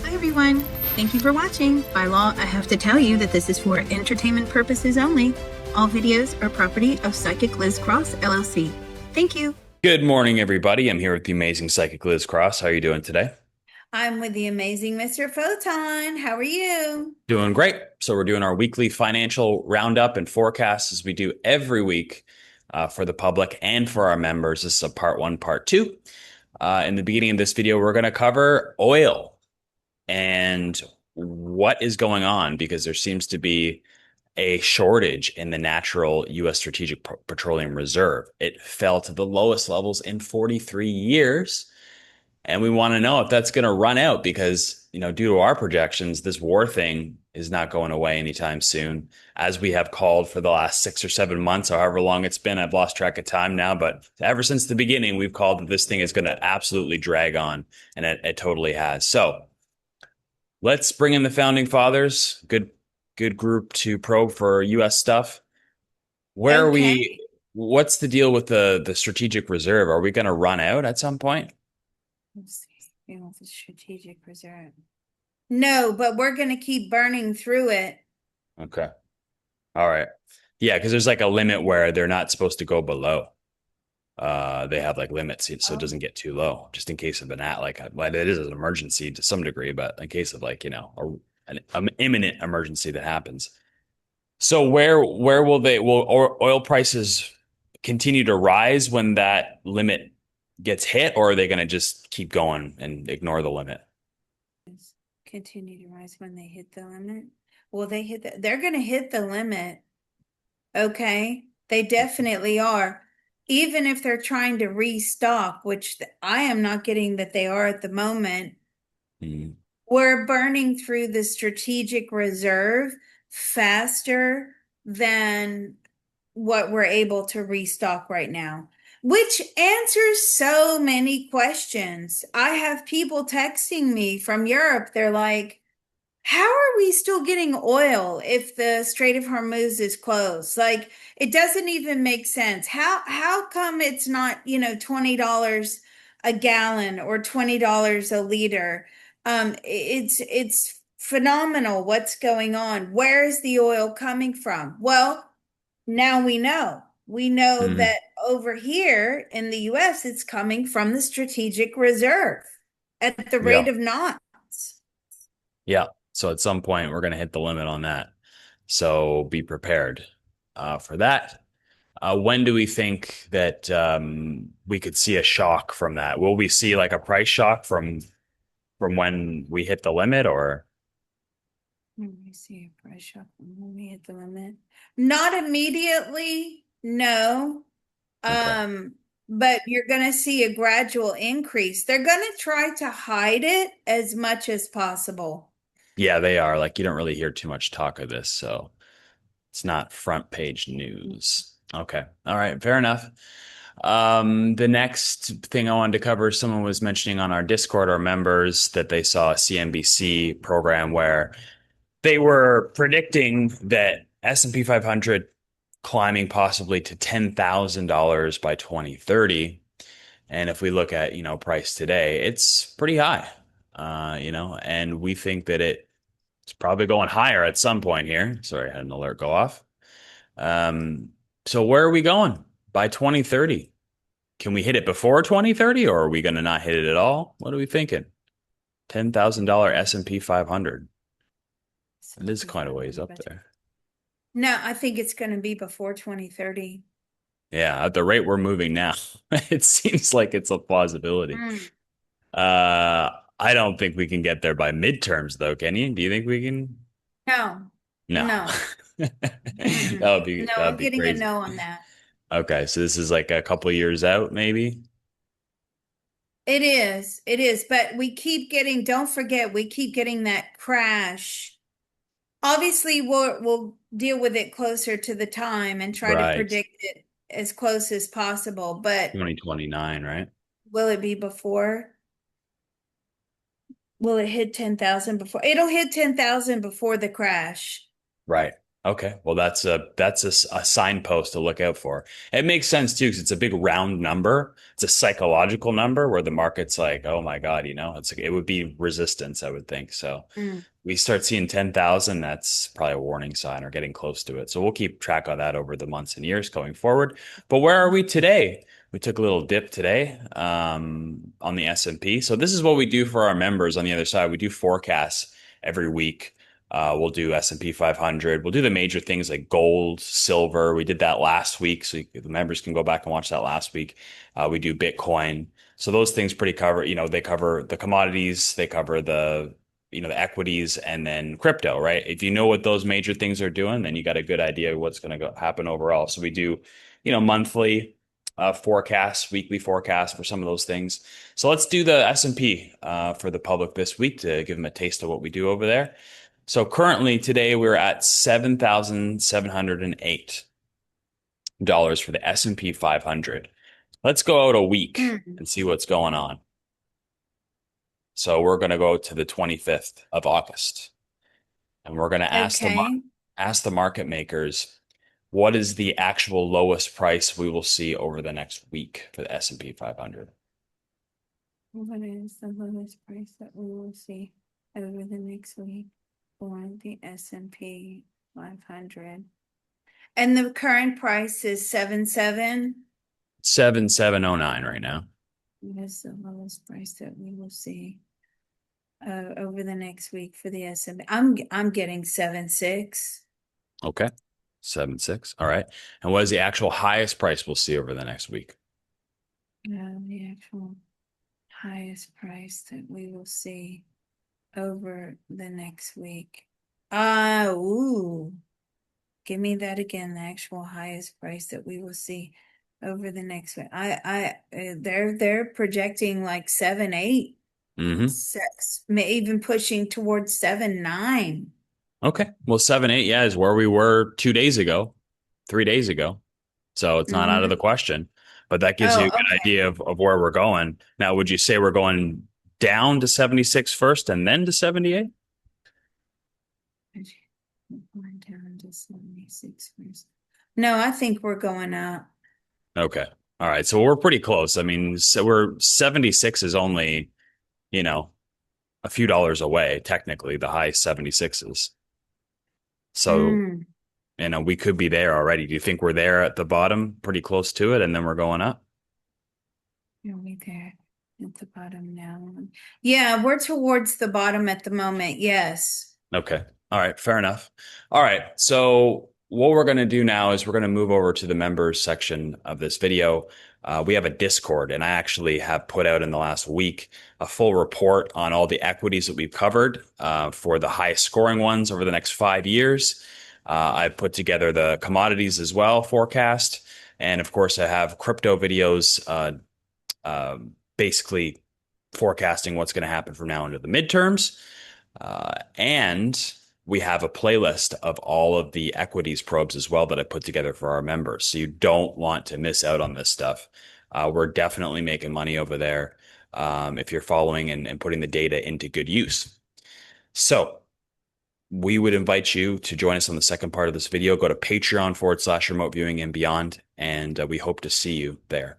Hi everyone. Thank you for watching. By law, I have to tell you that this is for entertainment purposes only. All videos are property of Psychic Liz Cross, LLC. Thank you. Good morning, everybody. I'm here with the amazing psychic Liz Cross. How are you doing today? I'm with the amazing Mr. Photon. How are you? Doing great. So we're doing our weekly financial roundup and forecast as we do every week for the public and for our members. This is a part one, part two. In the beginning of this video, we're going to cover oil and what is going on because there seems to be a shortage in the natural U.S. Strategic Petroleum Reserve. It fell to the lowest levels in 43 years. And we want to know if that's going to run out because, due to our projections, this war thing is not going away anytime soon, as we have called for the last 6 or 7 months, however long it's been. I've lost track of time now, but ever since the beginning, we've called that this thing is going to absolutely drag on, and it totally has. So let's bring in the founding fathers. Good group to probe for U.S. stuff. Where are Okay. we? What's the deal with the strategic reserve? Are we going to run out at some point? Let's see. The strategic reserve. No, but we're going to keep burning through it. Okay. All right. Yeah, because there's like a limit where they're not supposed to go below. They have like limits so it Oh. doesn't get too low, just in case of well, it is an emergency to some degree, but in case of an imminent emergency that happens. So where will oil prices continue to rise when that limit gets hit, or are they going to just keep going and ignore the limit? Continue to rise when they hit the limit. Well, they're going to hit the limit. Okay. They definitely are. Even if they're trying to restock, which I am not getting that they are at the moment, Mm, we're burning through the strategic reserve faster than what we're able to restock right now, which answers so many questions. I have people texting me from Europe. They're like, how are we still getting oil if the Strait of Hormuz is closed? Like, it doesn't even make sense. How come it's not, $20 a gallon or $20 a liter? It's phenomenal what's going on. Where is the oil coming from? Well, now we know. We know mm, that over here in the US, it's coming from the strategic reserve at the rate yeah, of knots. yeah. So at some point we're going to hit the limit on that. So be prepared for that. When do we think that we could see a shock from that? Will we see like a price shock from when we hit the limit, or Let me see a price shock when we hit the limit. Not immediately, no. okay? Um, but you're gonna see a gradual increase. They're gonna try to hide it as much as possible. Yeah, they are. Like you don't really hear too much talk of this, so it's not front page news. Okay, all right, fair enough. The next thing I wanted to cover, someone was mentioning on our Discord, our members, that they saw a CNBC program where they were predicting that S&P 500 climbing possibly to $10,000 by 2030. And if we look at, price today, it's pretty high. And we think that it's probably going higher at some point here. Sorry, I had an alert go off. Um, so where are we going by 2030? Can we hit it before 2030, or are we going to not hit it at all? What are we thinking? $10,000 S&P 500. It is quite a ways up there. No, I think it's gonna be before 2030. Yeah, at the rate we're moving now, it seems like it's a plausibility. Mm. Uh, I don't think we can get there by midterms, though, can you? Do you think we can? No, No. no. That Mm-mm. would be No, that would I'm be getting a crazy. no on that. Okay, so this is like a couple of years out, maybe. It is, it is, but we keep getting, don't forget, we keep getting that crash. Obviously, we'll deal with it closer to the time and try to Right. predict it as close as possible. But 2029, right? will it be before? Will it hit 10,000 before? It'll hit 10,000 before the crash. Right. Okay, well that's a signpost to look out for. It makes sense too because it's a big round number. It's a psychological number where the market's like, oh my God, it's like it would be resistance, I would think. So Mm. we start seeing 10,000, that's probably a warning sign or getting close to it. So we'll keep track of that over the months and years going forward. But where are we today? We took a little dip today on the S&P. So this is what we do for our members on the other side. We do forecasts every week. We'll do S&P 500. We'll do the major things like gold, silver. We did that last week, so the members can go back and watch that last week. We do Bitcoin. So those things pretty cover, they cover the commodities, they cover the equities and then crypto, right? If you know what those major things are doing, then you got a good idea of what's going to happen overall. So we do, monthly forecasts, weekly forecasts for some of those things. So let's do the S&P for the public this week to give them a taste of what we do over there. So currently today we're at $7,708 for the S&P 500. Let's go out a week Mm. and see what's going on. So we're going to go to the 25th of August and we're going to Okay. ask the market makers what is the actual lowest price we will see over the next week for the S&P 500. What is the lowest price that we will see over the next week for the S&P 500? And the current price is 77. 7709 right now. What is the lowest price that we will see over the next week for the S&P? I'm getting 76. Okay. 76. All right. And what is the actual highest price we'll see over the next week? The actual highest price that we will see over the next week. Ooh. Give me that again, the actual highest price that we will see over the next week. They're projecting like 7, 8, Mm-hmm. 6, may even pushing towards 7, 9. Okay. Well, 7, 8, yeah, is where we were 2 days ago, 3 days ago. So it's not out of the Mm-hmm. question, but that gives you a Oh, good okay. idea of where we're going. Now, would you say we're going down to 76 first and then to 78? Going down to 76 first. No, I think we're going up. Okay. All right. So we're pretty close. I mean, so we're 76 is only, you know, a few dollars away, technically, the high 76s. So, Mm, we could be there already. Do you think we're there at the bottom, pretty close to it, and then we're going up? are we there at the bottom now? Yeah, we're towards the bottom at the moment. Yes. Okay. All right. Fair enough. All right. So what we're going to do now is we're going to move over to the members section of this video. We have a Discord, and I actually have put out in the last week a full report on all the equities that we've covered for the highest scoring ones over the next 5 years. I've put together the commodities as well forecast. And of course, I have crypto videos basically forecasting what's going to happen from now into the midterms. And we have a playlist of all of the equities probes as well that I put together for our members. So you don't want to miss out on this stuff. We're definitely making money over there if you're following and putting the data into good use. So we would invite you to join us on the second part of this video. Go to Patreon/remote viewing and beyond. And we hope to see you there.